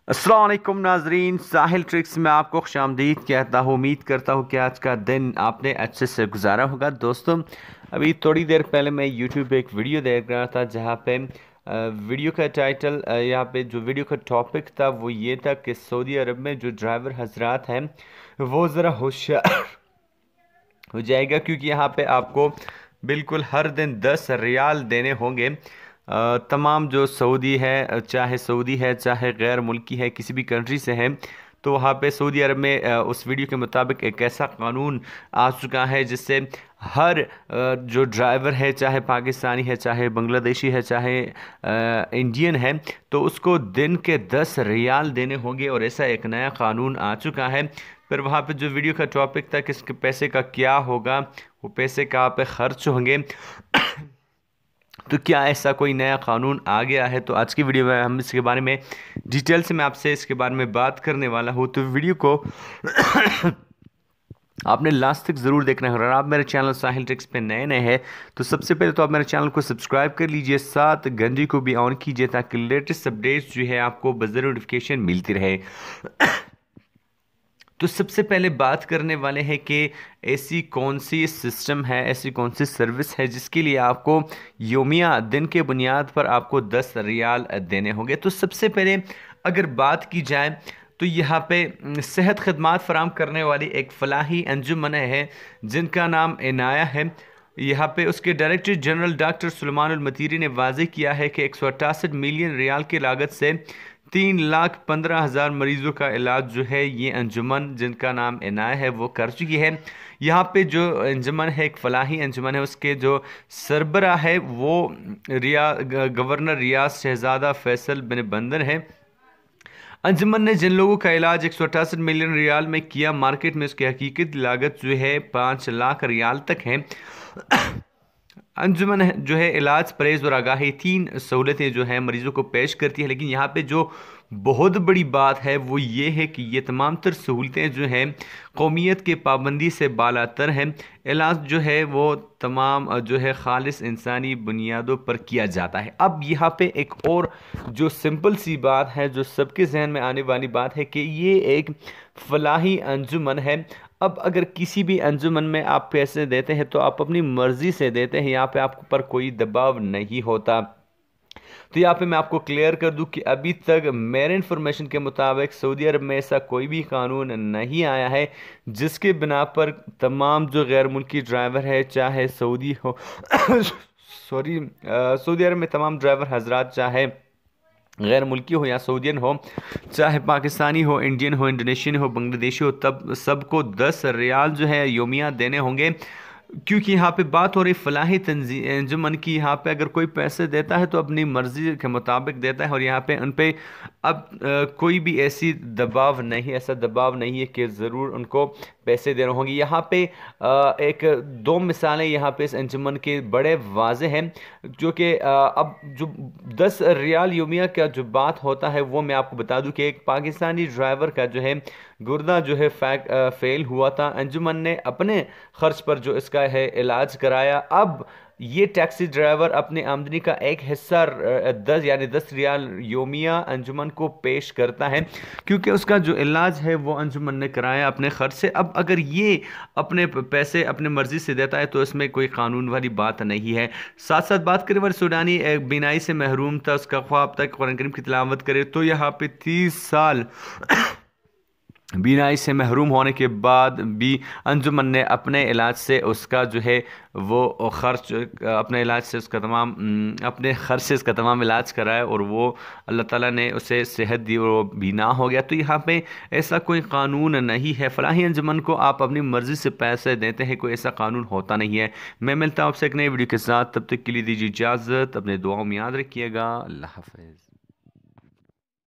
अस्सलाम वालेकुम नाजरीन, साहिल ट्रिक्स में आपको खुशामदीद कहता हूँ। उम्मीद करता हूँ कि आज का दिन आपने अच्छे से गुजारा होगा। दोस्तों, अभी थोड़ी देर पहले मैं यूट्यूब पे एक वीडियो देख रहा था जहाँ पे वीडियो का टाइटल यहाँ पे जो वीडियो का टॉपिक था वो ये था कि सऊदी अरब में जो ड्राइवर हजरात हैं वो ज़रा होशियार हो जाएगा, क्योंकि यहाँ पे आपको बिल्कुल हर दिन 10 रियाल देने होंगे। तमाम जो सऊदी है, चाहे सऊदी है चाहे गैर मुल्की है, किसी भी कंट्री से है, तो वहाँ पे सऊदी अरब में उस वीडियो के मुताबिक एक ऐसा कानून आ चुका है जिससे हर जो ड्राइवर है, चाहे पाकिस्तानी है चाहे बांग्लादेशी है चाहे इंडियन है, तो उसको दिन के 10 रियाल देने होंगे। और ऐसा एक नया कानून आ चुका है। फिर वहाँ पे जो वीडियो का टॉपिक था कि इसके पैसे का क्या होगा, वो पैसे कहाँ पे खर्च होंगे तो क्या ऐसा कोई नया कानून आ गया है? तो आज की वीडियो में हम इसके बारे में डिटेल से मैं आपसे इसके बारे में बात करने वाला हूँ। तो वीडियो को आपने लास्ट तक ज़रूर देखना है। अगर आप मेरे चैनल साहिल ट्रिक्स पे नए नए हैं तो सबसे पहले तो आप मेरे चैनल को सब्सक्राइब कर लीजिए, साथ घंटी को भी ऑन कीजिए ताकि लेटेस्ट अपडेट्स जो है आपको बज़र नोटिफिकेशन मिलती रहे। तो सबसे पहले बात करने वाले हैं कि ऐसी कौन सी सिस्टम है, ऐसी कौन सी सर्विस है जिसके लिए आपको योमिया दिन के बुनियाद पर आपको 10 रियाल देने होंगे। तो सबसे पहले अगर बात की जाए तो यहाँ पे सेहत खदमात फराम करने वाली एक फलाही अंजुमन है जिनका नाम इनाया है। यहाँ पे उसके director general doctor Suleman mathri ने वाजे किया है कि 168 मिलियन रियाल की लागत से 3,15,000 मरीजों का इलाज जो है ये अंजुमन जिनका नाम इनाया है वो कर चुकी है। यहाँ पे जो अंजुमन है एक फलाही अंजुमन है, उसके जो सरबरा है वो गवर्नर रियाज शहजादा फैसल बिन बंदर है। अंजुमन ने जिन लोगों का इलाज 168 मिलियन रियाल में किया, मार्केट में उसकी हकीकत लागत जो है 5 लाख रियाल तक है। अंजुमन जो है इलाज, परहेज और आगाही 3 सहूलतें जो है मरीजों को पेश करती है। लेकिन यहाँ पे जो बहुत बड़ी बात है वो ये है कि ये तमाम तर सहूलतें जो हैं कौमियत के पाबंदी से बालातर हैं। इलाज जो है वो तमाम जो है खालिस इंसानी बुनियादों पर किया जाता है। अब यहाँ पे एक और जो सिंपल सी बात है जो सबके जहन में आने वाली बात है कि ये एक फलाही अंजुमन है। अब अगर किसी भी अंजुमन में आप पैसे देते हैं तो आप अपनी मर्ज़ी से देते हैं, यहाँ पे आपके ऊपर कोई दबाव नहीं होता। तो यहाँ पे मैं आपको क्लियर कर दूं कि अभी तक मेरे इन्फॉर्मेशन के मुताबिक सऊदी अरब में ऐसा कोई भी कानून नहीं आया है जिसके बिना पर तमाम जो गैर मुल्की ड्राइवर है, चाहे सऊदी हो सॉरी सऊदी अरब में तमाम ड्राइवर हजरात, चाहे गैर मुल्की हो या सऊदियन हो, चाहे पाकिस्तानी हो, इंडियन हो, इंडोनेशियन हो, बांग्लादेशी हो, तब सबको 10 रियाल जो है योमिया देने होंगे। क्योंकि यहाँ पे बात हो रही फलाही अंजुमन की, यहाँ पे अगर कोई पैसे देता है तो अपनी मर्जी के मुताबिक देता है और यहाँ पे उन पे अब कोई भी ऐसी दबाव नहीं, ऐसा दबाव नहीं है कि ज़रूर उनको पैसे देने होंगे। यहाँ पे एक दो मिसालें यहाँ पे इस अंजुमन के बड़े वाजे हैं, जो कि अब जो 10 रियाल योमिया का जो बात होता है वो मैं आपको बता दूं कि एक पाकिस्तानी ड्राइवर का जो है गुर्दा जो है फेल हुआ था। अंजुमन ने अपने खर्च पर जो इसका है इलाज कराया। अब ये टैक्सी ड्राइवर अपनी आमदनी का एक हिस्सा 10 रियाल योमिया अंजुमन को पेश करता है, क्योंकि उसका जो इलाज है वो अंजुमन ने कराया अपने खर्च से। अब अगर ये अपने पैसे अपने मर्जी से देता है तो इसमें कोई कानून वाली बात नहीं है। साथ साथ बात करें, वर सूडानी एक बीनाई से महरूम था, उसका ख्वाब तक कुरान करीम की तिलावत करे, तो यहाँ पे 30 साल बीनाई से महरूम होने के बाद भी अंजुमन ने अपने इलाज से उसका जो है वो खर्च, अपने इलाज से उसका तमाम अपने खर्च से उसका तमाम इलाज कराया और वो अल्लाह ताला ने उसे सेहत दी और वो बीना हो गया। तो यहाँ पे ऐसा कोई कानून नहीं है। फलाही अंजुमन को आप अपनी मर्ज़ी से पैसे देते हैं, कोई ऐसा कानून होता नहीं है। मैं मिलता हूँ आपसे एक नई वीडियो के साथ, तब तक के लिए दीजिए इजाज़त, अपने दुआओं में याद रखिएगा। अल्लाह हाफ़िज़।